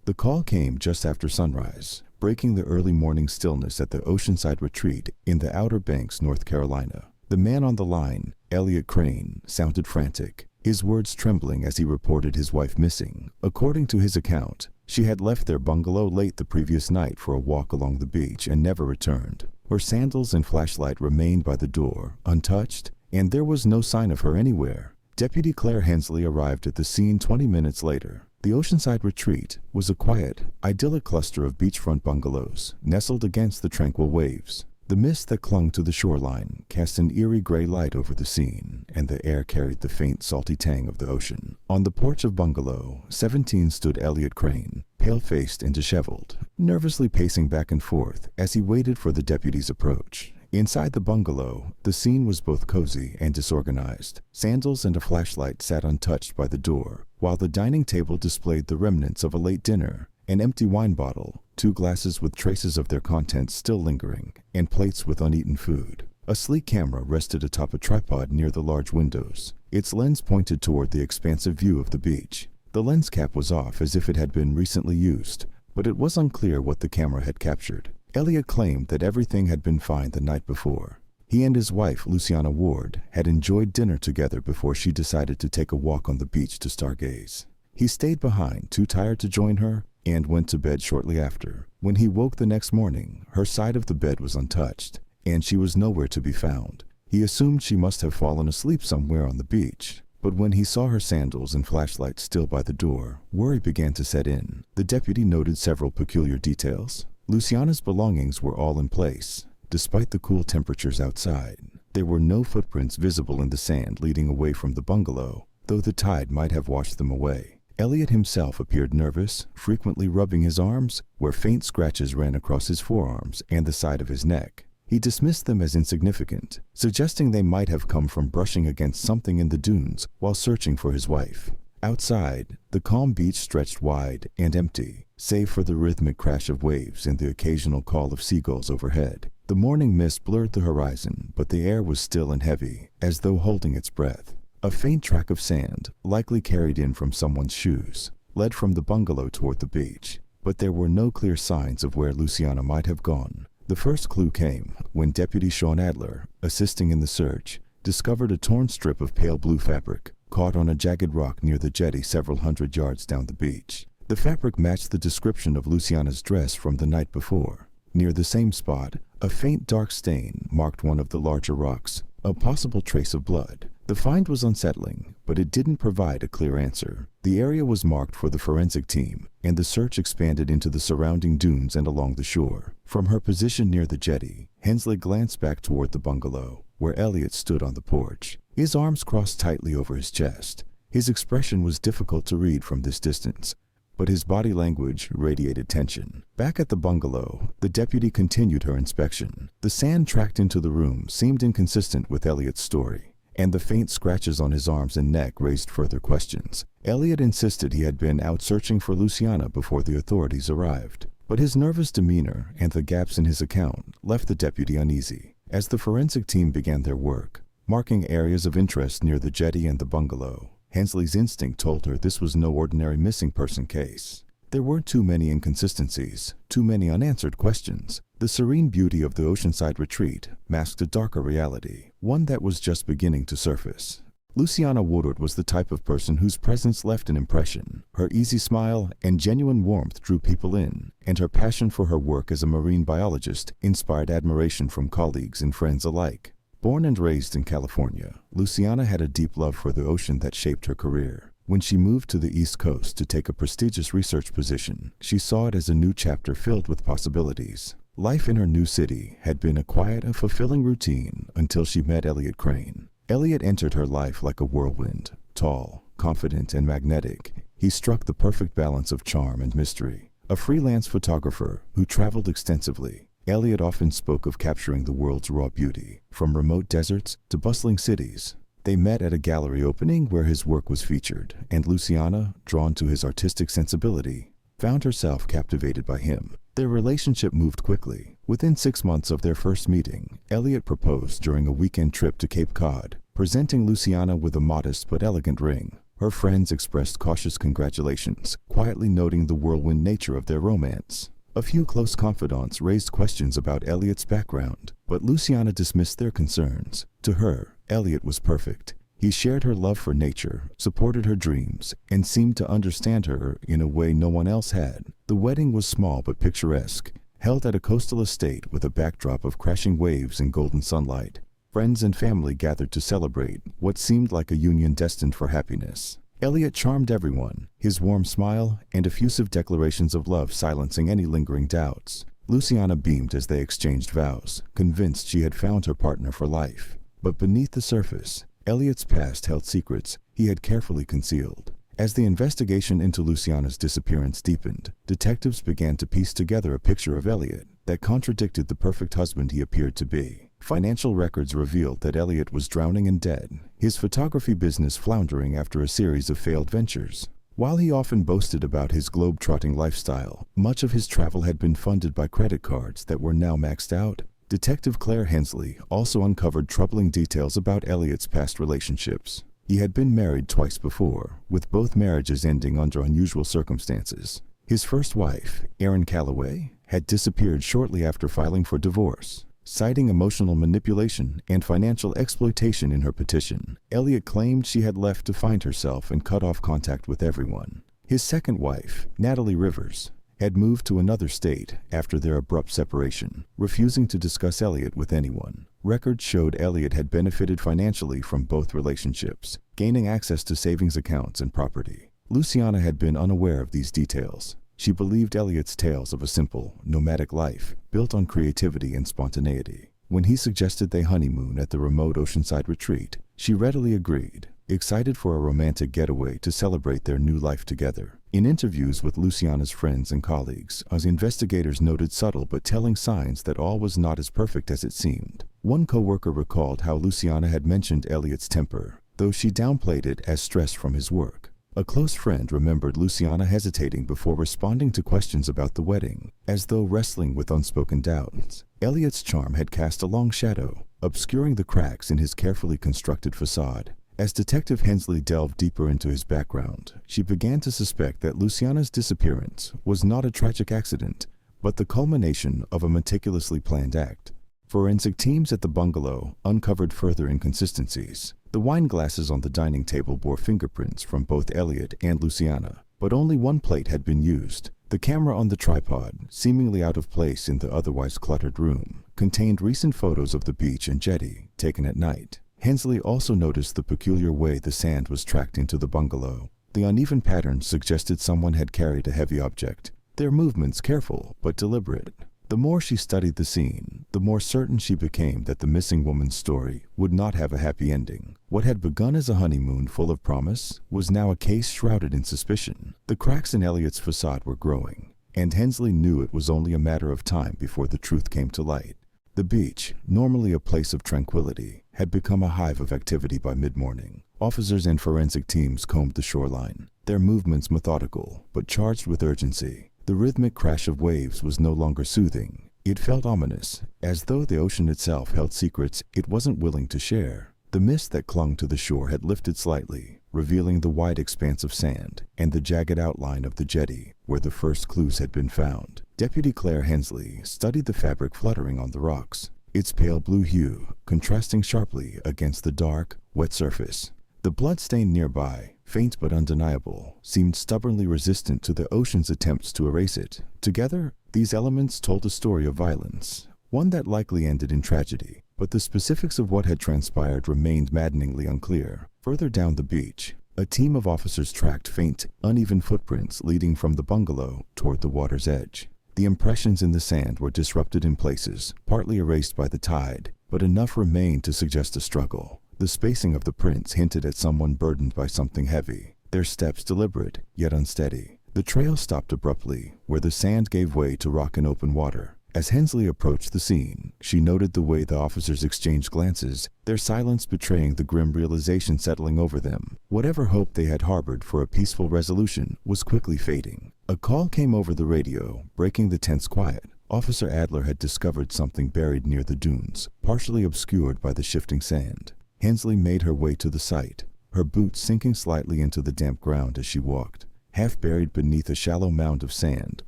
The call came just after sunrise, breaking the early morning stillness at the Oceanside Retreat in the Outer Banks, North Carolina. The man on the line, Elliot Crane, sounded frantic, his words trembling as he reported his wife missing. According to his account, she had left their bungalow late the previous night for a walk along the beach and never returned. Her sandals and flashlight remained by the door, untouched, and there was no sign of her anywhere. Deputy Claire Hensley arrived at the scene 20 minutes later. The Oceanside Retreat was a quiet, idyllic cluster of beachfront bungalows, nestled against the tranquil waves. The mist that clung to the shoreline cast an eerie gray light over the scene, and the air carried the faint, salty tang of the ocean. On the porch of bungalow 17 stood Elliot Crane, pale-faced and disheveled, nervously pacing back and forth as he waited for the deputy's approach. Inside the bungalow, the scene was both cozy and disorganized. Sandals and a flashlight sat untouched by the door, while the dining table displayed the remnants of a late dinner. An empty wine bottle, 2 glasses with traces of their contents still lingering, and plates with uneaten food. A sleek camera rested atop a tripod near the large windows. Its lens pointed toward the expansive view of the beach. The lens cap was off as if it had been recently used, but it was unclear what the camera had captured. Elliot claimed that everything had been fine the night before. He and his wife, Luciana Ward, had enjoyed dinner together before she decided to take a walk on the beach to stargaze. He stayed behind, too tired to join her, and went to bed shortly after. When he woke the next morning, her side of the bed was untouched, and she was nowhere to be found. He assumed she must have fallen asleep somewhere on the beach. But when he saw her sandals and flashlight still by the door, worry began to set in. The deputy noted several peculiar details. Luciana's belongings were all in place, despite the cool temperatures outside. There were no footprints visible in the sand leading away from the bungalow, though the tide might have washed them away. Elliot himself appeared nervous, frequently rubbing his arms, where faint scratches ran across his forearms and the side of his neck. He dismissed them as insignificant, suggesting they might have come from brushing against something in the dunes while searching for his wife. Outside, the calm beach stretched wide and empty, save for the rhythmic crash of waves and the occasional call of seagulls overhead. The morning mist blurred the horizon, but the air was still and heavy, as though holding its breath. A faint track of sand, likely carried in from someone's shoes, led from the bungalow toward the beach, but there were no clear signs of where Luciana might have gone. The first clue came when Deputy Sean Adler, assisting in the search, discovered a torn strip of pale blue fabric caught on a jagged rock near the jetty several hundred yards down the beach. The fabric matched the description of Luciana's dress from the night before. Near the same spot, a faint dark stain marked one of the larger rocks, a possible trace of blood. The find was unsettling, but it didn't provide a clear answer. The area was marked for the forensic team, and the search expanded into the surrounding dunes and along the shore. From her position near the jetty, Hensley glanced back toward the bungalow, where Elliot stood on the porch, his arms crossed tightly over his chest. His expression was difficult to read from this distance, but his body language radiated tension. Back at the bungalow, the deputy continued her inspection. The sand tracked into the room seemed inconsistent with Elliot's story, and the faint scratches on his arms and neck raised further questions. Elliot insisted he had been out searching for Luciana before the authorities arrived, but his nervous demeanor and the gaps in his account left the deputy uneasy. As the forensic team began their work, marking areas of interest near the jetty and the bungalow, Hensley's instinct told her this was no ordinary missing person case. There were too many inconsistencies, too many unanswered questions. The serene beauty of the Oceanside Retreat masked a darker reality, one that was just beginning to surface. Luciana Woodward was the type of person whose presence left an impression. Her easy smile and genuine warmth drew people in, and her passion for her work as a marine biologist inspired admiration from colleagues and friends alike. Born and raised in California, Luciana had a deep love for the ocean that shaped her career. When she moved to the East Coast to take a prestigious research position, she saw it as a new chapter filled with possibilities. Life in her new city had been a quiet and fulfilling routine until she met Elliot Crane. Elliot entered her life like a whirlwind, tall, confident, and magnetic. He struck the perfect balance of charm and mystery. A freelance photographer who traveled extensively, Elliot often spoke of capturing the world's raw beauty, from remote deserts to bustling cities. They met at a gallery opening where his work was featured, and Luciana, drawn to his artistic sensibility, found herself captivated by him. Their relationship moved quickly. Within 6 months of their first meeting, Elliot proposed during a weekend trip to Cape Cod, presenting Luciana with a modest but elegant ring. Her friends expressed cautious congratulations, quietly noting the whirlwind nature of their romance. A few close confidants raised questions about Elliot's background, but Luciana dismissed their concerns. To her, Elliot was perfect. He shared her love for nature, supported her dreams, and seemed to understand her in a way no one else had. The wedding was small but picturesque, held at a coastal estate with a backdrop of crashing waves and golden sunlight. Friends and family gathered to celebrate what seemed like a union destined for happiness. Elliot charmed everyone, his warm smile and effusive declarations of love silencing any lingering doubts. Luciana beamed as they exchanged vows, convinced she had found her partner for life. But beneath the surface, Elliot's past held secrets he had carefully concealed. As the investigation into Luciana's disappearance deepened, detectives began to piece together a picture of Elliot that contradicted the perfect husband he appeared to be. Financial records revealed that Elliot was drowning in debt, his photography business floundering after a series of failed ventures. While he often boasted about his globe-trotting lifestyle, much of his travel had been funded by credit cards that were now maxed out. Detective Claire Hensley also uncovered troubling details about Elliot's past relationships. He had been married twice before, with both marriages ending under unusual circumstances. His first wife, Erin Calloway, had disappeared shortly after filing for divorce. Citing emotional manipulation and financial exploitation in her petition, Elliot claimed she had left to find herself and cut off contact with everyone. His second wife, Natalie Rivers, had moved to another state after their abrupt separation, refusing to discuss Elliot with anyone. Records showed Elliot had benefited financially from both relationships, gaining access to savings accounts and property. Luciana had been unaware of these details. She believed Elliot's tales of a simple, nomadic life, built on creativity and spontaneity. When he suggested they honeymoon at the remote oceanside retreat, she readily agreed, excited for a romantic getaway to celebrate their new life together. In interviews with Luciana's friends and colleagues, as investigators noted subtle but telling signs that all was not as perfect as it seemed. One co-worker recalled how Luciana had mentioned Elliot's temper, though she downplayed it as stress from his work. A close friend remembered Luciana hesitating before responding to questions about the wedding, as though wrestling with unspoken doubts. Elliot's charm had cast a long shadow, obscuring the cracks in his carefully constructed facade. As Detective Hensley delved deeper into his background, she began to suspect that Luciana's disappearance was not a tragic accident, but the culmination of a meticulously planned act. Forensic teams at the bungalow uncovered further inconsistencies. The wine glasses on the dining table bore fingerprints from both Elliot and Luciana, but only one plate had been used. The camera on the tripod, seemingly out of place in the otherwise cluttered room, contained recent photos of the beach and jetty, taken at night. Hensley also noticed the peculiar way the sand was tracked into the bungalow. The uneven patterns suggested someone had carried a heavy object, their movements careful but deliberate. The more she studied the scene, the more certain she became that the missing woman's story would not have a happy ending. What had begun as a honeymoon full of promise was now a case shrouded in suspicion. The cracks in Elliot's facade were growing, and Hensley knew it was only a matter of time before the truth came to light. The beach, normally a place of tranquility, had become a hive of activity by mid-morning. Officers and forensic teams combed the shoreline, their movements methodical but charged with urgency. The rhythmic crash of waves was no longer soothing. It felt ominous, as though the ocean itself held secrets it wasn't willing to share. The mist that clung to the shore had lifted slightly, revealing the wide expanse of sand and the jagged outline of the jetty where the first clues had been found. Deputy Claire Hensley studied the fabric fluttering on the rocks, its pale blue hue contrasting sharply against the dark, wet surface. The blood stain nearby, faint but undeniable, seemed stubbornly resistant to the ocean's attempts to erase it. Together, these elements told a story of violence, one that likely ended in tragedy, but the specifics of what had transpired remained maddeningly unclear. Further down the beach, a team of officers tracked faint, uneven footprints leading from the bungalow toward the water's edge. The impressions in the sand were disrupted in places, partly erased by the tide, but enough remained to suggest a struggle. The spacing of the prints hinted at someone burdened by something heavy, their steps deliberate, yet unsteady. The trail stopped abruptly, where the sand gave way to rock and open water. As Hensley approached the scene, she noted the way the officers exchanged glances, their silence betraying the grim realization settling over them. Whatever hope they had harbored for a peaceful resolution was quickly fading. A call came over the radio, breaking the tense quiet. Officer Adler had discovered something buried near the dunes, partially obscured by the shifting sand. Hensley made her way to the site, her boots sinking slightly into the damp ground as she walked. Half buried beneath a shallow mound of sand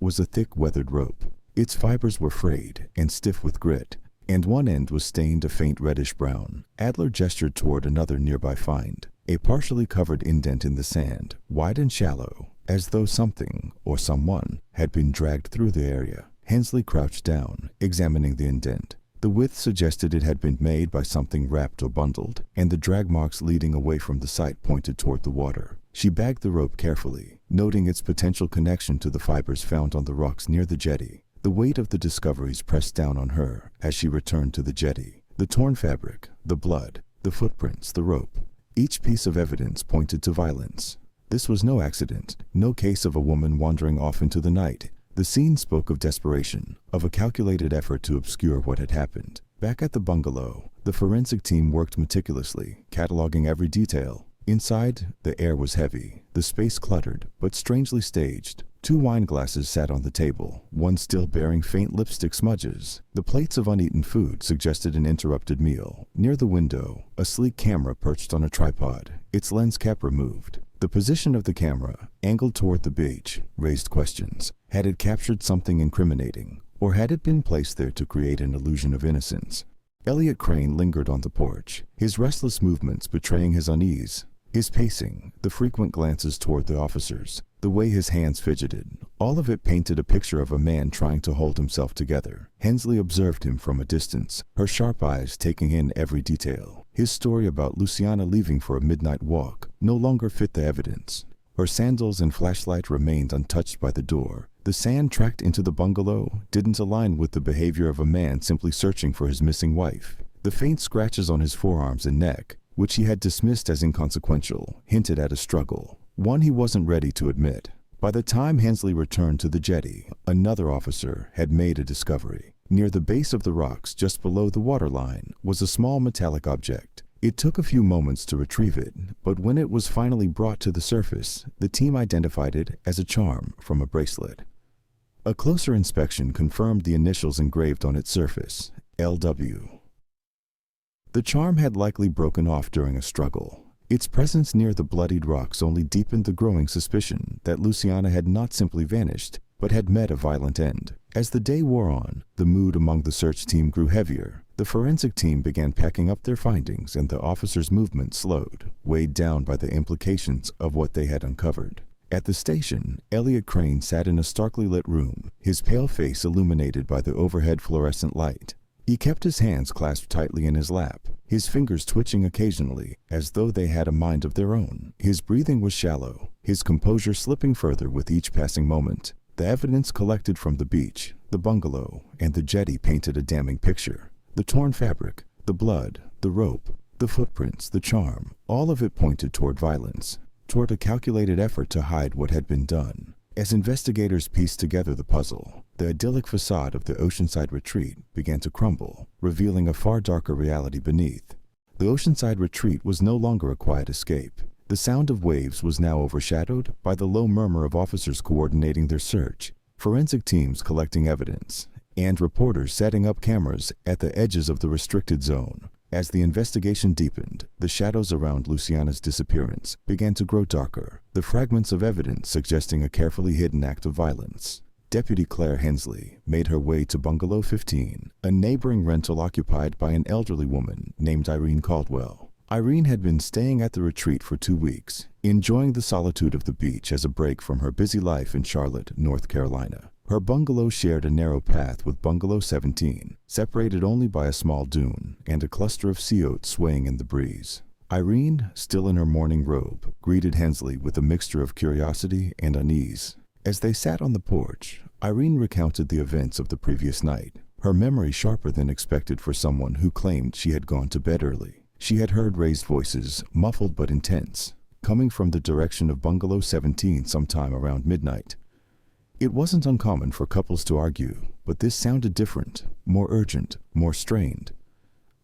was a thick, weathered rope. Its fibers were frayed and stiff with grit, and one end was stained a faint reddish-brown. Adler gestured toward another nearby find, a partially covered indent in the sand, wide and shallow, as though something, or someone, had been dragged through the area. Hensley crouched down, examining the indent. The width suggested it had been made by something wrapped or bundled, and the drag marks leading away from the site pointed toward the water. She bagged the rope carefully, noting its potential connection to the fibers found on the rocks near the jetty. The weight of the discoveries pressed down on her as she returned to the jetty. The torn fabric, the blood, the footprints, the rope. Each piece of evidence pointed to violence. This was no accident, no case of a woman wandering off into the night. The scene spoke of desperation, of a calculated effort to obscure what had happened. Back at the bungalow, the forensic team worked meticulously, cataloging every detail. Inside, the air was heavy, the space cluttered, but strangely staged. 2 wine glasses sat on the table, one still bearing faint lipstick smudges. The plates of uneaten food suggested an interrupted meal. Near the window, a sleek camera perched on a tripod, its lens cap removed. The position of the camera, angled toward the beach, raised questions. Had it captured something incriminating, or had it been placed there to create an illusion of innocence? Elliot Crane lingered on the porch, his restless movements betraying his unease. His pacing, the frequent glances toward the officers, the way his hands fidgeted, all of it painted a picture of a man trying to hold himself together. Hensley observed him from a distance, her sharp eyes taking in every detail. His story about Luciana leaving for a midnight walk no longer fit the evidence. Her sandals and flashlight remained untouched by the door. The sand tracked into the bungalow didn't align with the behavior of a man simply searching for his missing wife. The faint scratches on his forearms and neck, which he had dismissed as inconsequential, hinted at a struggle, one he wasn't ready to admit. By the time Hensley returned to the jetty, another officer had made a discovery. Near the base of the rocks, just below the waterline, was a small metallic object. It took a few moments to retrieve it, but when it was finally brought to the surface, the team identified it as a charm from a bracelet. A closer inspection confirmed the initials engraved on its surface, LW. The charm had likely broken off during a struggle. Its presence near the bloodied rocks only deepened the growing suspicion that Luciana had not simply vanished, but had met a violent end. As the day wore on, the mood among the search team grew heavier. The forensic team began packing up their findings, and the officers' movement slowed, weighed down by the implications of what they had uncovered. At the station, Elliot Crane sat in a starkly lit room, his pale face illuminated by the overhead fluorescent light. He kept his hands clasped tightly in his lap, his fingers twitching occasionally, as though they had a mind of their own. His breathing was shallow, his composure slipping further with each passing moment. The evidence collected from the beach, the bungalow, and the jetty painted a damning picture. The torn fabric, the blood, the rope, the footprints, the charm, all of it pointed toward violence, toward a calculated effort to hide what had been done. As investigators pieced together the puzzle, the idyllic facade of the oceanside retreat began to crumble, revealing a far darker reality beneath. The oceanside retreat was no longer a quiet escape. The sound of waves was now overshadowed by the low murmur of officers coordinating their search, forensic teams collecting evidence, and reporters setting up cameras at the edges of the restricted zone. As the investigation deepened, the shadows around Luciana's disappearance began to grow darker, the fragments of evidence suggesting a carefully hidden act of violence. Deputy Claire Hensley made her way to Bungalow 15, a neighboring rental occupied by an elderly woman named Irene Caldwell. Irene had been staying at the retreat for 2 weeks, enjoying the solitude of the beach as a break from her busy life in Charlotte, North Carolina. Her bungalow shared a narrow path with Bungalow 17, separated only by a small dune and a cluster of sea oats swaying in the breeze. Irene, still in her morning robe, greeted Hensley with a mixture of curiosity and unease. As they sat on the porch, Irene recounted the events of the previous night, her memory sharper than expected for someone who claimed she had gone to bed early. She had heard raised voices, muffled but intense, coming from the direction of Bungalow 17 sometime around midnight. It wasn't uncommon for couples to argue, but this sounded different, more urgent, more strained.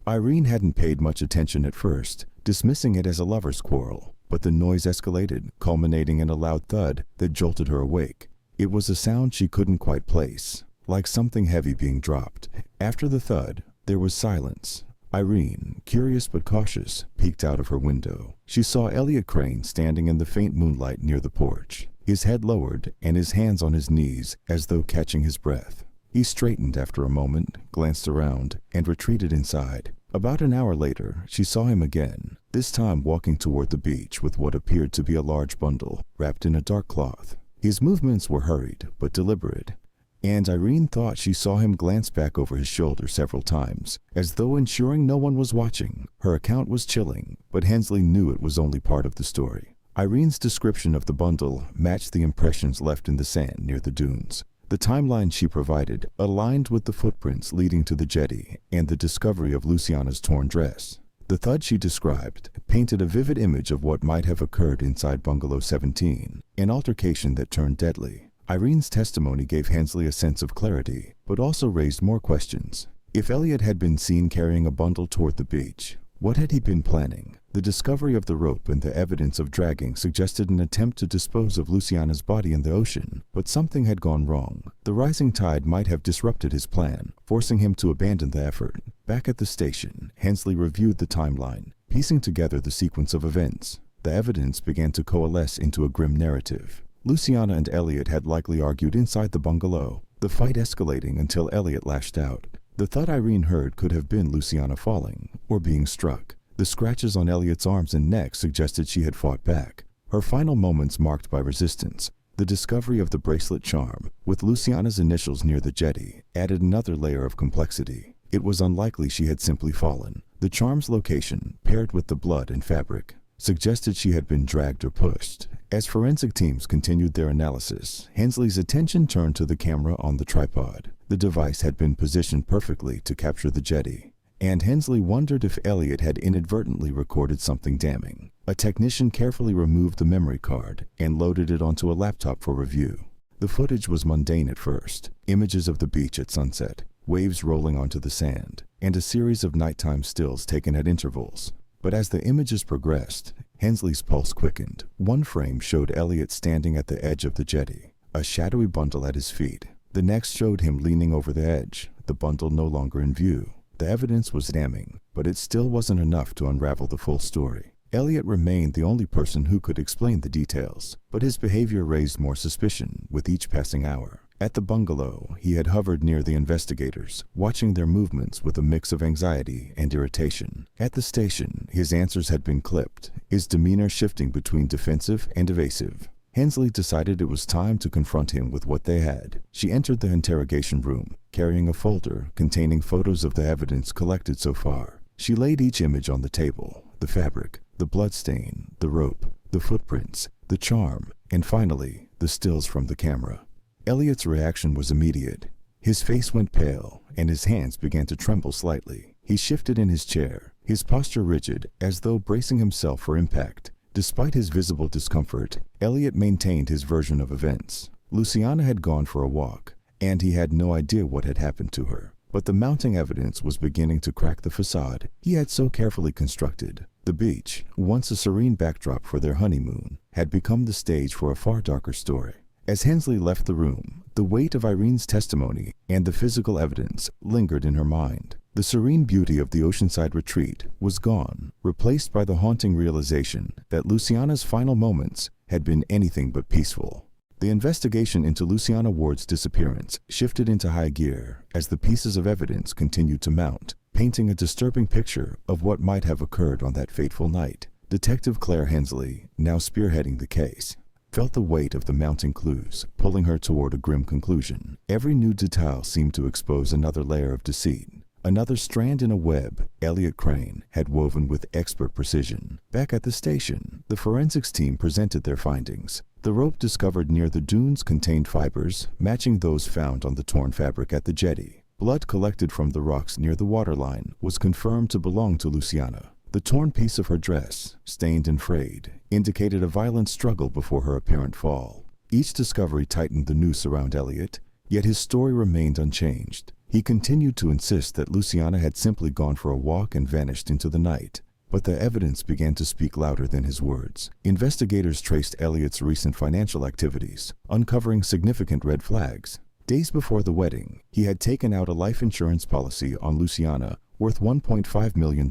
Irene hadn't paid much attention at first, dismissing it as a lover's quarrel, but the noise escalated, culminating in a loud thud that jolted her awake. It was a sound she couldn't quite place, like something heavy being dropped. After the thud, there was silence, Irene, curious but cautious, peeked out of her window. She saw Elliot Crane standing in the faint moonlight near the porch, his head lowered and his hands on his knees as though catching his breath. He straightened after a moment, glanced around, and retreated inside. About an hour later, she saw him again, this time walking toward the beach with what appeared to be a large bundle, wrapped in a dark cloth. His movements were hurried but deliberate, and Irene thought she saw him glance back over his shoulder several times, as though ensuring no one was watching. Her account was chilling, but Hensley knew it was only part of the story. Irene's description of the bundle matched the impressions left in the sand near the dunes. The timeline she provided aligned with the footprints leading to the jetty and the discovery of Luciana's torn dress. The thud she described painted a vivid image of what might have occurred inside Bungalow 17, an altercation that turned deadly. Irene's testimony gave Hensley a sense of clarity, but also raised more questions. If Elliot had been seen carrying a bundle toward the beach, what had he been planning? The discovery of the rope and the evidence of dragging suggested an attempt to dispose of Luciana's body in the ocean, but something had gone wrong. The rising tide might have disrupted his plan, forcing him to abandon the effort. Back at the station, Hensley reviewed the timeline, piecing together the sequence of events. The evidence began to coalesce into a grim narrative. Luciana and Elliot had likely argued inside the bungalow, the fight escalating until Elliot lashed out. The thud Irene heard could have been Luciana falling or being struck. The scratches on Elliot's arms and neck suggested she had fought back, her final moments marked by resistance. The discovery of the bracelet charm, with Luciana's initials near the jetty, added another layer of complexity. It was unlikely she had simply fallen. The charm's location, paired with the blood and fabric, suggested she had been dragged or pushed. As forensic teams continued their analysis, Hensley's attention turned to the camera on the tripod. The device had been positioned perfectly to capture the jetty, and Hensley wondered if Elliot had inadvertently recorded something damning. A technician carefully removed the memory card and loaded it onto a laptop for review. The footage was mundane at first: images of the beach at sunset, waves rolling onto the sand, and a series of nighttime stills taken at intervals. But as the images progressed, Hensley's pulse quickened. One frame showed Elliot standing at the edge of the jetty, a shadowy bundle at his feet. The next showed him leaning over the edge, the bundle no longer in view. The evidence was damning, but it still wasn't enough to unravel the full story. Elliot remained the only person who could explain the details, but his behavior raised more suspicion with each passing hour. At the bungalow, he had hovered near the investigators, watching their movements with a mix of anxiety and irritation. At the station, his answers had been clipped, his demeanor shifting between defensive and evasive. Hensley decided it was time to confront him with what they had. She entered the interrogation room, carrying a folder containing photos of the evidence collected so far. She laid each image on the table: the fabric, the bloodstain, the rope, the footprints, the charm, and finally, the stills from the camera. Elliot's reaction was immediate. His face went pale, and his hands began to tremble slightly. He shifted in his chair, his posture rigid, as though bracing himself for impact. Despite his visible discomfort, Elliot maintained his version of events. Luciana had gone for a walk, and he had no idea what had happened to her. But the mounting evidence was beginning to crack the facade he had so carefully constructed. The beach, once a serene backdrop for their honeymoon, had become the stage for a far darker story. As Hensley left the room, the weight of Irene's testimony and the physical evidence lingered in her mind. The serene beauty of the oceanside retreat was gone, replaced by the haunting realization that Luciana's final moments had been anything but peaceful. The investigation into Luciana Ward's disappearance shifted into high gear as the pieces of evidence continued to mount, painting a disturbing picture of what might have occurred on that fateful night. Detective Claire Hensley, now spearheading the case, felt the weight of the mounting clues, pulling her toward a grim conclusion. Every new detail seemed to expose another layer of deceit, another strand in a web Elliot Crane had woven with expert precision. Back at the station, the forensics team presented their findings. The rope discovered near the dunes contained fibers matching those found on the torn fabric at the jetty. Blood collected from the rocks near the waterline was confirmed to belong to Luciana. The torn piece of her dress, stained and frayed, indicated a violent struggle before her apparent fall. Each discovery tightened the noose around Elliot, yet his story remained unchanged. He continued to insist that Luciana had simply gone for a walk and vanished into the night. But the evidence began to speak louder than his words. Investigators traced Elliot's recent financial activities, uncovering significant red flags. Days before the wedding, he had taken out a life insurance policy on Luciana worth $1.5 million.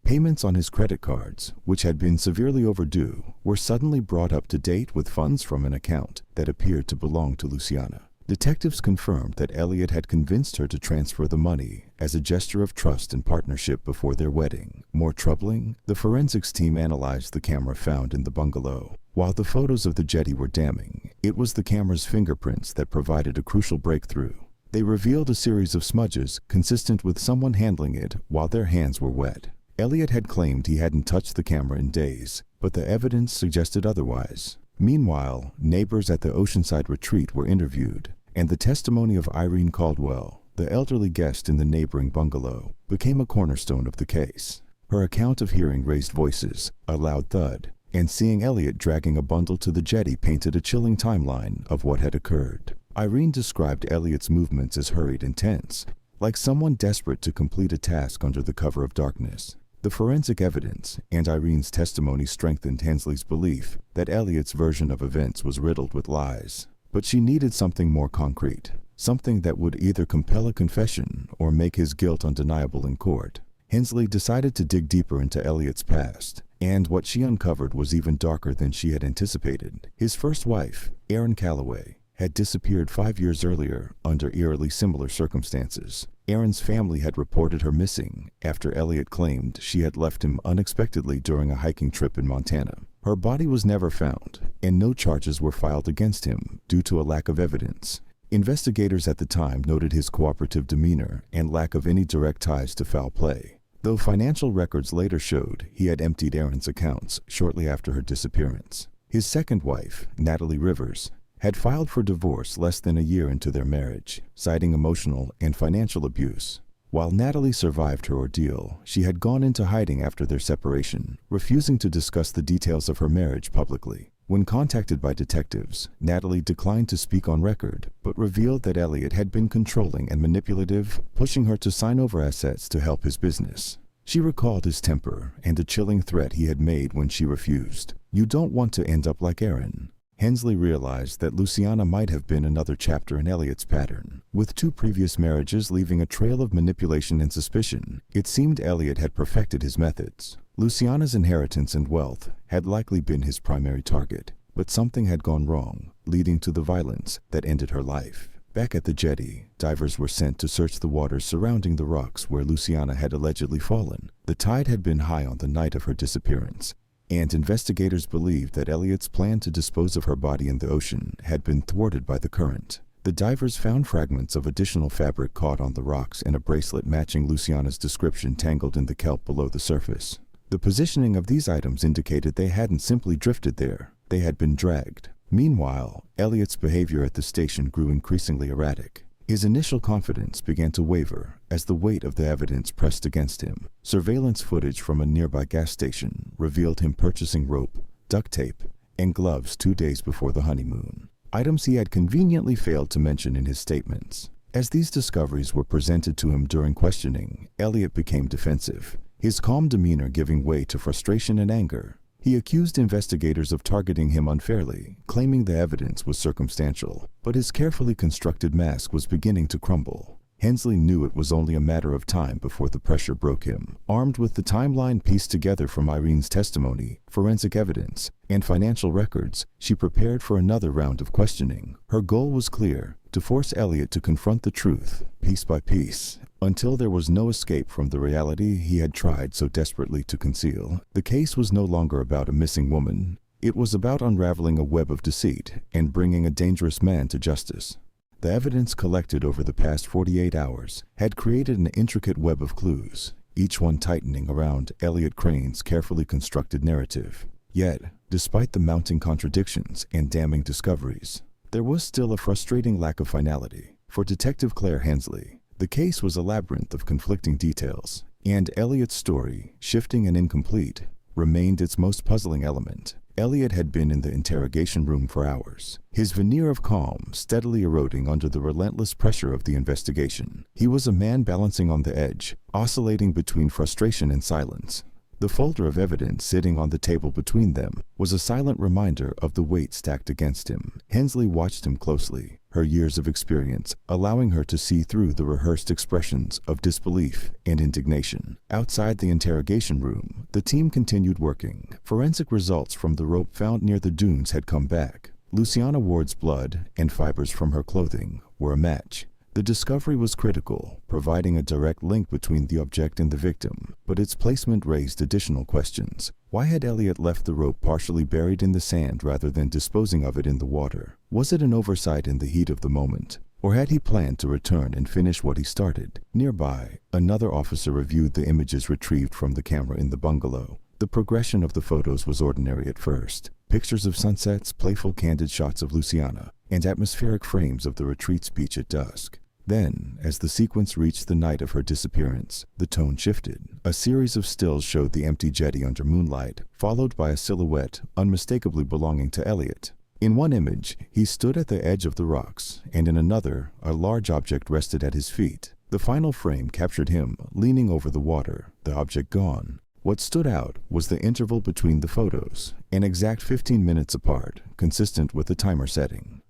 Payments on his credit cards, which had been severely overdue, were suddenly brought up to date with funds from an account that appeared to belong to Luciana. Detectives confirmed that Elliot had convinced her to transfer the money as a gesture of trust and partnership before their wedding. More troubling, the forensics team analyzed the camera found in the bungalow. While the photos of the jetty were damning, it was the camera's fingerprints that provided a crucial breakthrough. They revealed a series of smudges consistent with someone handling it while their hands were wet. Elliot had claimed he hadn't touched the camera in days, but the evidence suggested otherwise. Meanwhile, neighbors at the Oceanside retreat were interviewed, and the testimony of Irene Caldwell, the elderly guest in the neighboring bungalow, became a cornerstone of the case. Her account of hearing raised voices, a loud thud, and seeing Elliot dragging a bundle to the jetty painted a chilling timeline of what had occurred. Irene described Elliot's movements as hurried and tense, like someone desperate to complete a task under the cover of darkness. The forensic evidence and Irene's testimony strengthened Hensley's belief that Elliot's version of events was riddled with lies. But she needed something more concrete, something that would either compel a confession or make his guilt undeniable in court. Hensley decided to dig deeper into Elliot's past, and what she uncovered was even darker than she had anticipated. His first wife, Erin Calloway, had disappeared 5 years earlier under eerily similar circumstances. Erin's family had reported her missing after Elliot claimed she had left him unexpectedly during a hiking trip in Montana. Her body was never found, and no charges were filed against him due to a lack of evidence. Investigators at the time noted his cooperative demeanor and lack of any direct ties to foul play, though financial records later showed he had emptied Erin's accounts shortly after her disappearance. His second wife, Natalie Rivers, had filed for divorce less than a year into their marriage, citing emotional and financial abuse. While Natalie survived her ordeal, she had gone into hiding after their separation, refusing to discuss the details of her marriage publicly. When contacted by detectives, Natalie declined to speak on record, but revealed that Elliot had been controlling and manipulative, pushing her to sign over assets to help his business. She recalled his temper and the chilling threat he had made when she refused. "You don't want to end up like Erin." Hensley realized that Luciana might have been another chapter in Elliot's pattern. With 2 previous marriages leaving a trail of manipulation and suspicion, it seemed Elliot had perfected his methods. Luciana's inheritance and wealth had likely been his primary target, but something had gone wrong, leading to the violence that ended her life. Back at the jetty, divers were sent to search the waters surrounding the rocks where Luciana had allegedly fallen. The tide had been high on the night of her disappearance, and investigators believed that Elliot's plan to dispose of her body in the ocean had been thwarted by the current. The divers found fragments of additional fabric caught on the rocks and a bracelet matching Luciana's description tangled in the kelp below the surface. The positioning of these items indicated they hadn't simply drifted there, they had been dragged. Meanwhile, Elliot's behavior at the station grew increasingly erratic. His initial confidence began to waver as the weight of the evidence pressed against him. Surveillance footage from a nearby gas station revealed him purchasing rope, duct tape, and gloves 2 days before the honeymoon, items he had conveniently failed to mention in his statements. As these discoveries were presented to him during questioning, Elliot became defensive, his calm demeanor giving way to frustration and anger. He accused investigators of targeting him unfairly, claiming the evidence was circumstantial, but his carefully constructed mask was beginning to crumble. Hensley knew it was only a matter of time before the pressure broke him. Armed with the timeline pieced together from Irene's testimony, forensic evidence, and financial records, she prepared for another round of questioning. Her goal was clear: to force Elliot to confront the truth, piece by piece, until there was no escape from the reality he had tried so desperately to conceal. The case was no longer about a missing woman. It was about unraveling a web of deceit and bringing a dangerous man to justice. The evidence collected over the past 48 hours had created an intricate web of clues, each one tightening around Elliot Crane's carefully constructed narrative. Yet, despite the mounting contradictions and damning discoveries, there was still a frustrating lack of finality. For Detective Claire Hensley, the case was a labyrinth of conflicting details, and Elliot's story, shifting and incomplete, remained its most puzzling element. Elliot had been in the interrogation room for hours, his veneer of calm steadily eroding under the relentless pressure of the investigation. He was a man balancing on the edge, oscillating between frustration and silence. The folder of evidence sitting on the table between them was a silent reminder of the weight stacked against him. Hensley watched him closely, her years of experience allowing her to see through the rehearsed expressions of disbelief and indignation. Outside the interrogation room, the team continued working. Forensic results from the rope found near the dunes had come back. Luciana Ward's blood and fibers from her clothing were a match. The discovery was critical, providing a direct link between the object and the victim, but its placement raised additional questions. Why had Elliot left the rope partially buried in the sand rather than disposing of it in the water? Was it an oversight in the heat of the moment? Or had he planned to return and finish what he started? Nearby, another officer reviewed the images retrieved from the camera in the bungalow. The progression of the photos was ordinary at first. Pictures of sunsets, playful candid shots of Luciana, and atmospheric frames of the retreat's beach at dusk. Then, as the sequence reached the night of her disappearance, the tone shifted. A series of stills showed the empty jetty under moonlight, followed by a silhouette unmistakably belonging to Elliot. In one image, he stood at the edge of the rocks, and in another, a large object rested at his feet. The final frame captured him leaning over the water, the object gone. What stood out was the interval between the photos, an exact 15 minutes apart, consistent with the timer setting.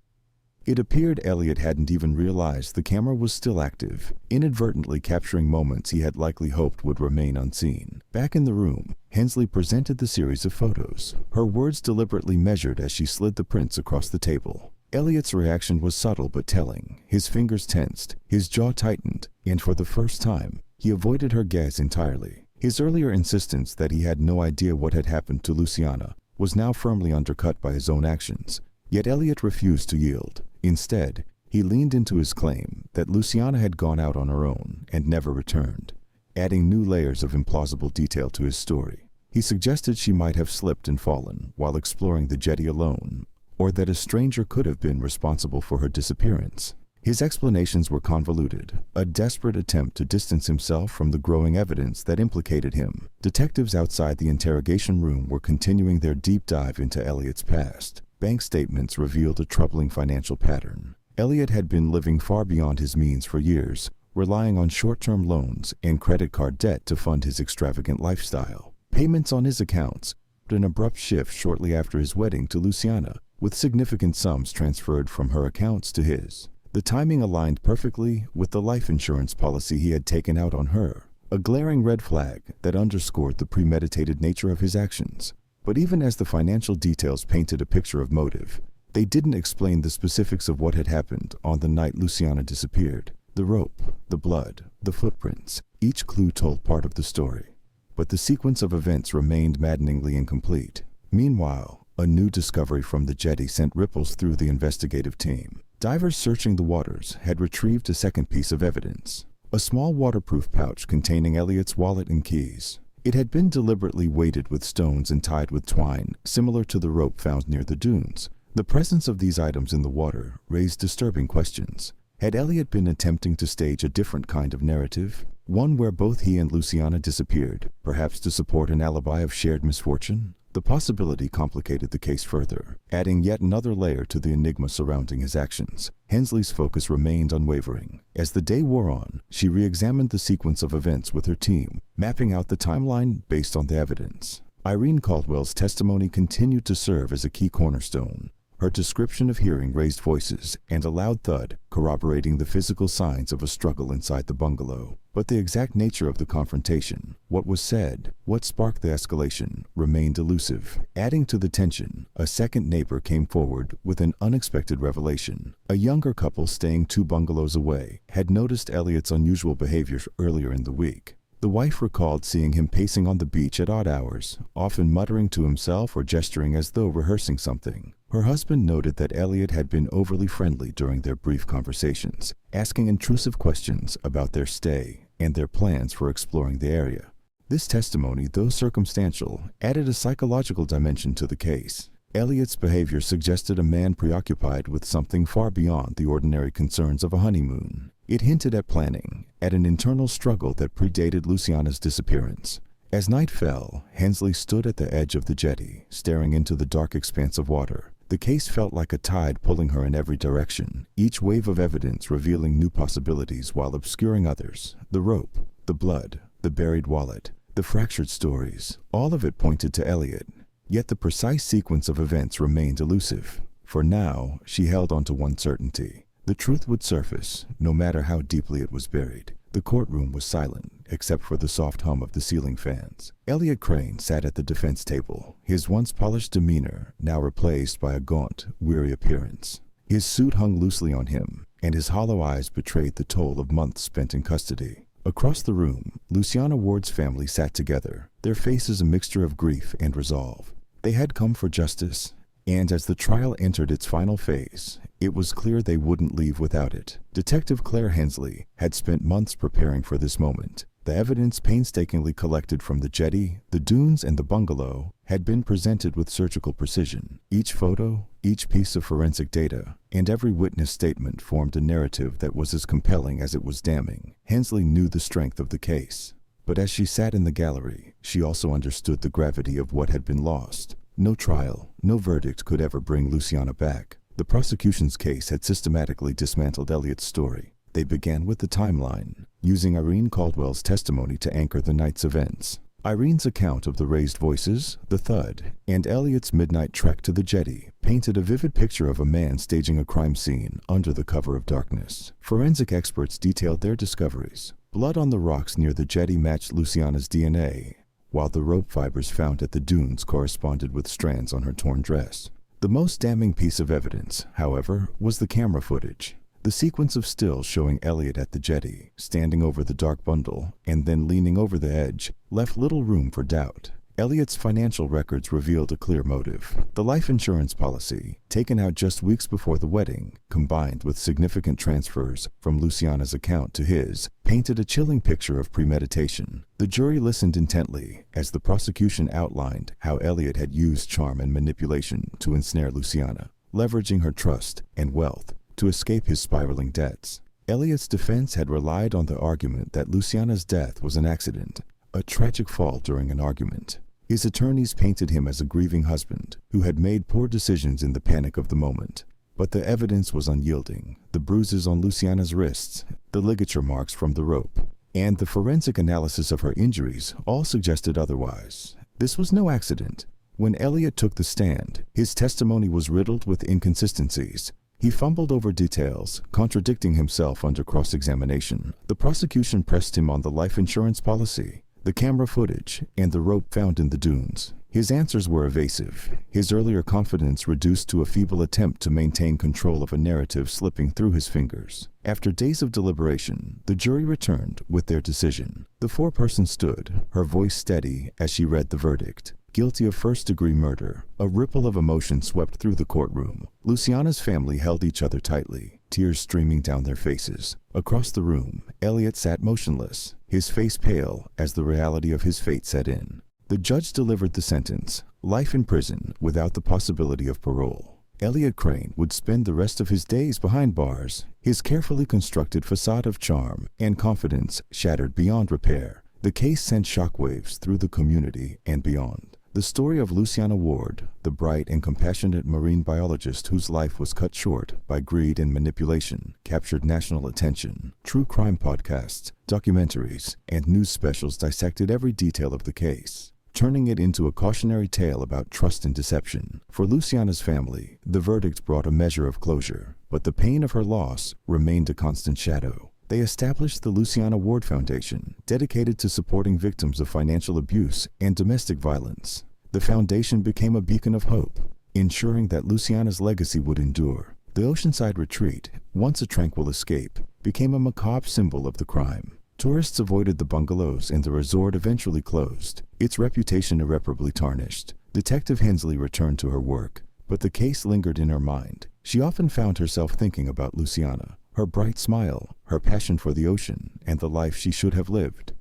It appeared Elliot hadn't even realized the camera was still active, inadvertently capturing moments he had likely hoped would remain unseen. Back in the room, Hensley presented the series of photos, her words deliberately measured as she slid the prints across the table. Elliot's reaction was subtle but telling. His fingers tensed, his jaw tightened, and for the first time, he avoided her gaze entirely. His earlier insistence that he had no idea what had happened to Luciana was now firmly undercut by his own actions. Yet Elliot refused to yield. Instead, he leaned into his claim that Luciana had gone out on her own and never returned, adding new layers of implausible detail to his story. He suggested she might have slipped and fallen while exploring the jetty alone, or that a stranger could have been responsible for her disappearance. His explanations were convoluted, a desperate attempt to distance himself from the growing evidence that implicated him. Detectives outside the interrogation room were continuing their deep dive into Elliot's past. Bank statements revealed a troubling financial pattern. Elliot had been living far beyond his means for years, relying on short-term loans and credit card debt to fund his extravagant lifestyle. Payments on his accounts had an abrupt shift shortly after his wedding to Luciana, with significant sums transferred from her accounts to his. The timing aligned perfectly with the life insurance policy he had taken out on her, a glaring red flag that underscored the premeditated nature of his actions. But even as the financial details painted a picture of motive, they didn't explain the specifics of what had happened on the night Luciana disappeared. The rope, the blood, the footprints, each clue told part of the story. But the sequence of events remained maddeningly incomplete. Meanwhile, a new discovery from the jetty sent ripples through the investigative team. Divers searching the waters had retrieved a second piece of evidence, a small waterproof pouch containing Elliot's wallet and keys. It had been deliberately weighted with stones and tied with twine, similar to the rope found near the dunes. The presence of these items in the water raised disturbing questions. Had Elliot been attempting to stage a different kind of narrative, one where both he and Luciana disappeared, perhaps to support an alibi of shared misfortune? The possibility complicated the case further, adding yet another layer to the enigma surrounding his actions. Hensley's focus remained unwavering. As the day wore on, she re-examined the sequence of events with her team, mapping out the timeline based on the evidence. Irene Caldwell's testimony continued to serve as a key cornerstone. Her description of hearing raised voices and a loud thud, corroborating the physical signs of a struggle inside the bungalow. But the exact nature of the confrontation, what was said, what sparked the escalation, remained elusive. Adding to the tension, a second neighbor came forward with an unexpected revelation. A younger couple staying 2 bungalows away had noticed Elliot's unusual behavior earlier in the week. The wife recalled seeing him pacing on the beach at odd hours, often muttering to himself or gesturing as though rehearsing something. Her husband noted that Elliot had been overly friendly during their brief conversations, asking intrusive questions about their stay and their plans for exploring the area. This testimony, though circumstantial, added a psychological dimension to the case. Elliot's behavior suggested a man preoccupied with something far beyond the ordinary concerns of a honeymoon. It hinted at planning, at an internal struggle that predated Luciana's disappearance. As night fell, Hensley stood at the edge of the jetty, staring into the dark expanse of water. The case felt like a tide pulling her in every direction, each wave of evidence revealing new possibilities while obscuring others. The rope, the blood, the buried wallet, the fractured stories, all of it pointed to Elliot. Yet the precise sequence of events remained elusive. For now, she held on to one certainty. The truth would surface, no matter how deeply it was buried. The courtroom was silent, except for the soft hum of the ceiling fans. Elliot Crane sat at the defense table, his once polished demeanor now replaced by a gaunt, weary appearance. His suit hung loosely on him, and his hollow eyes betrayed the toll of months spent in custody. Across the room, Luciana Ward's family sat together, their faces a mixture of grief and resolve. They had come for justice, and as the trial entered its final phase, it was clear they wouldn't leave without it. Detective Claire Hensley had spent months preparing for this moment. The evidence painstakingly collected from the jetty, the dunes, and the bungalow had been presented with surgical precision. Each photo, each piece of forensic data, and every witness statement formed a narrative that was as compelling as it was damning. Hensley knew the strength of the case, but as she sat in the gallery, she also understood the gravity of what had been lost. No trial, no verdict could ever bring Luciana back. The prosecution's case had systematically dismantled Elliot's story. They began with the timeline, using Irene Caldwell's testimony to anchor the night's events. Irene's account of the raised voices, the thud, and Elliot's midnight trek to the jetty painted a vivid picture of a man staging a crime scene under the cover of darkness. Forensic experts detailed their discoveries. Blood on the rocks near the jetty matched Luciana's DNA, while the rope fibers found at the dunes corresponded with strands on her torn dress. The most damning piece of evidence, however, was the camera footage. The sequence of stills showing Elliot at the jetty, standing over the dark bundle, and then leaning over the edge, left little room for doubt. Elliot's financial records revealed a clear motive. The life insurance policy, taken out just weeks before the wedding, combined with significant transfers from Luciana's account to his, painted a chilling picture of premeditation. The jury listened intently as the prosecution outlined how Elliot had used charm and manipulation to ensnare Luciana, leveraging her trust and wealth to escape his spiraling debts. Elliot's defense had relied on the argument that Luciana's death was an accident, a tragic fall during an argument. His attorneys painted him as a grieving husband who had made poor decisions in the panic of the moment. But the evidence was unyielding. The bruises on Luciana's wrists, the ligature marks from the rope, and the forensic analysis of her injuries all suggested otherwise. This was no accident. When Elliot took the stand, his testimony was riddled with inconsistencies. He fumbled over details, contradicting himself under cross-examination. The prosecution pressed him on the life insurance policy, the camera footage, and the rope found in the dunes. His answers were evasive, his earlier confidence reduced to a feeble attempt to maintain control of a narrative slipping through his fingers. After days of deliberation, the jury returned with their decision. The foreperson stood, her voice steady as she read the verdict. Guilty of first-degree murder. A ripple of emotion swept through the courtroom. Luciana's family held each other tightly, tears streaming down their faces. Across the room, Elliot sat motionless, his face pale as the reality of his fate set in. The judge delivered the sentence, life in prison without the possibility of parole. Elliot Crane would spend the rest of his days behind bars, his carefully constructed facade of charm and confidence shattered beyond repair. The case sent shockwaves through the community and beyond. The story of Luciana Ward, the bright and compassionate marine biologist whose life was cut short by greed and manipulation, captured national attention. True crime podcasts, documentaries, and news specials dissected every detail of the case, turning it into a cautionary tale about trust and deception. For Luciana's family, the verdict brought a measure of closure, but the pain of her loss remained a constant shadow. They established the Luciana Ward Foundation, dedicated to supporting victims of financial abuse and domestic violence. The foundation became a beacon of hope, ensuring that Luciana's legacy would endure. The Oceanside Retreat, once a tranquil escape, became a macabre symbol of the crime. Tourists avoided the bungalows and the resort eventually closed, its reputation irreparably tarnished. Detective Hensley returned to her work, but the case lingered in her mind. She often found herself thinking about Luciana, her bright smile, her passion for the ocean, and the life she should have lived.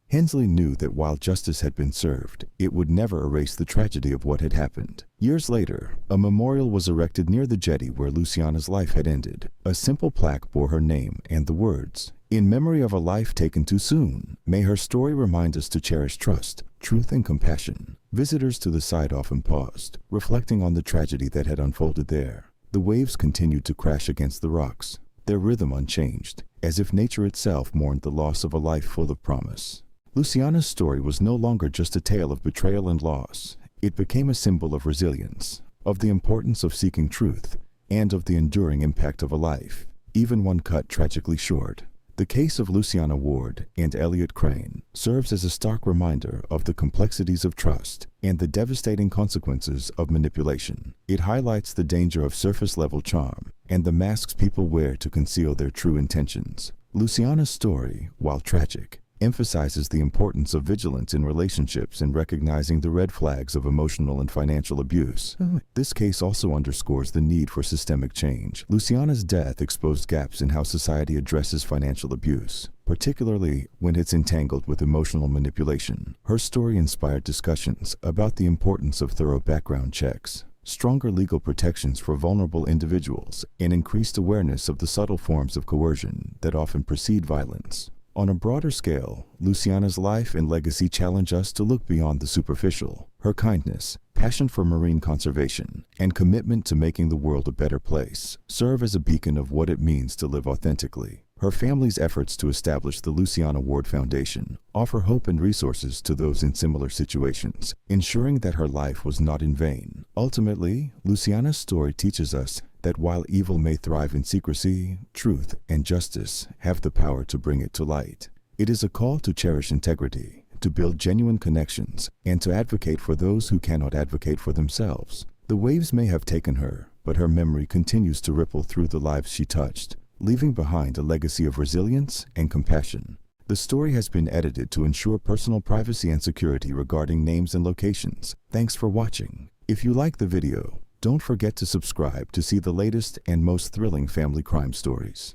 Hensley knew that while justice had been served, it would never erase the tragedy of what had happened. Years later, a memorial was erected near the jetty where Luciana's life had ended. A simple plaque bore her name and the words, "In memory of a life taken too soon, may her story remind us to cherish trust, truth, and compassion." Visitors to the site often paused, reflecting on the tragedy that had unfolded there. The waves continued to crash against the rocks, their rhythm unchanged, as if nature itself mourned the loss of a life full of promise. Luciana's story was no longer just a tale of betrayal and loss. It became a symbol of resilience, of the importance of seeking truth, and of the enduring impact of a life. even one cut tragically short. The case of Luciana Ward and Elliot Crane serves as a stark reminder of the complexities of trust and the devastating consequences of manipulation. It highlights the danger of surface-level charm and the masks people wear to conceal their true intentions. Luciana's story, while tragic, emphasizes the importance of vigilance in relationships and recognizing the red flags of emotional and financial abuse. This case also underscores the need for systemic change. Luciana's death exposed gaps in how society addresses financial abuse, particularly when it's entangled with emotional manipulation. Her story inspired discussions about the importance of thorough background checks, stronger legal protections for vulnerable individuals, and increased awareness of the subtle forms of coercion that often precede violence. On a broader scale, Luciana's life and legacy challenge us to look beyond the superficial. Her kindness, passion for marine conservation, and commitment to making the world a better place serve as a beacon of what it means to live authentically. Her family's efforts to establish the Luciana Ward Foundation offer hope and resources to those in similar situations, ensuring that her life was not in vain. Ultimately, Luciana's story teaches us that while evil may thrive in secrecy, truth and justice have the power to bring it to light. It is a call to cherish integrity, to build genuine connections, and to advocate for those who cannot advocate for themselves. The waves may have taken her, but her memory continues to ripple through the lives she touched, leaving behind a legacy of resilience and compassion. The story has been edited to ensure personal privacy and security regarding names and locations. Thanks for watching. If you like the video, don't forget to subscribe to see the latest and most thrilling family crime stories.